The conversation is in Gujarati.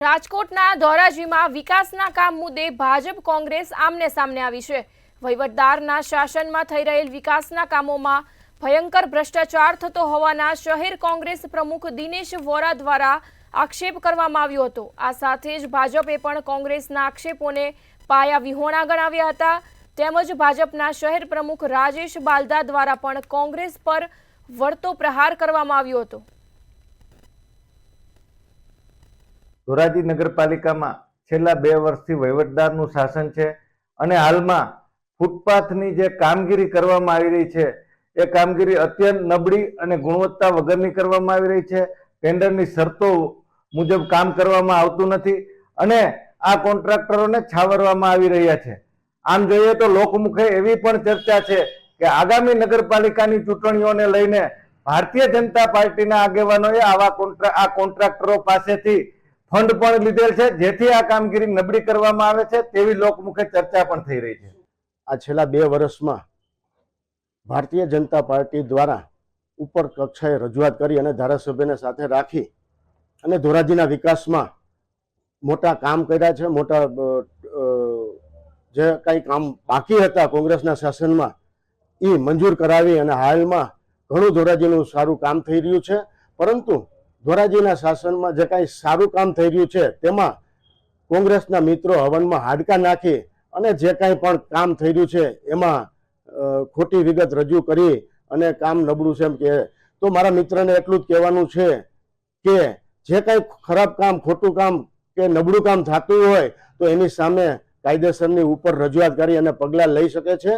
રાજકોટના ધોરાજીમાં વિકાસના કામ મુદ્દે ભાજપ કોંગ્રેસ આમને સામને આવી છે। વહીવટદારના શાસનમાં થઈ રહેલ વિકાસના કામોમાં ભયંકર ભ્રષ્ટાચાર થતો હોવાના શહેર કોંગ્રેસ પ્રમુખ દિનેશ વોરા દ્વારા આક્ષેપ કરવામાં આવ્યો હતો। આ સાથે જ ભાજપે પણ કોંગ્રેસના આક્ષેપોને પાયા વિહોણા ગણાવ્યા હતા। તેમજ ભાજપના શહેર પ્રમુખ રાજેશ બાલદા દ્વારા પણ કોંગ્રેસ પર વળતો પ્રહાર કરવામાં આવ્યો હતો। ધોરાજી નગરપાલિકામાં છેલ્લા 2 વર્ષથી વહીવટદારનું શાસન છે અને હાલમાં ફૂટપાથની જે કામગીરી કરવામાં આવી રહી છે એ કામગીરી અત્યંત નબળી અને ગુણવત્તા વગરની કરવામાં આવી રહી છે। ટેન્ડરની શરતો મુજબ કામ કરવામાં આવતું નથી અને આ કોન્ટ્રાક્ટરોને છાવરવામાં આવી રહ્યા છે। આમ જોઈએ તો લોકમુખે એવી પણ ચર્ચા છે કે આગામી નગરપાલિકાની ચૂંટણીઓને લઈને ભારતીય જનતા પાર્ટીના આગેવાનોએ આ કોન્ટ્રાક્ટરો પાસેથી ફંડ પણ લીધેલ છે, જેથી આ કામગીરી નબળી કરવામાં આવે છે તેવી લોકમુખે ચર્ચા પણ થઈ રહી છે। આ છેલ્લા 2 વર્ષમાં ભારતીય જનતા પાર્ટી દ્વારા ઉપર કક્ષાએ રજૂઆત કરી અને ધારાસભ્યને સાથે રાખી અને ધોરાજીના વિકાસમાં મોટા કામ કર્યા છે। મોટા જે કંઈ કામ બાકી હતા કોંગ્રેસના શાસનમાં એ મંજૂર કરાવી અને હાલમાં ઘણું ધોરાજીનું સારું કામ થઈ રહ્યું છે। પરંતુ ધોરાજીના શાસનમાં જે કાંઈ સારું કામ થઈ રહ્યું છે તેમાં કોંગ્રેસના મિત્રો હવનમાં હાડકા નાખી અને જે કાંઈ પણ કામ થઈ રહ્યું છે એમાં ખોટી વિગત રજૂ કરી અને કામ નબળું છે એમ કહે તો મારા મિત્રને એટલું જ કહેવાનું છે કે જે કાંઈ ખરાબ કામ, ખોટું કામ કે નબળું કામ થતું હોય તો એની સામે કાયદેસરની ઉપર રજૂઆત કરી અને પગલાં લઈ શકે છે।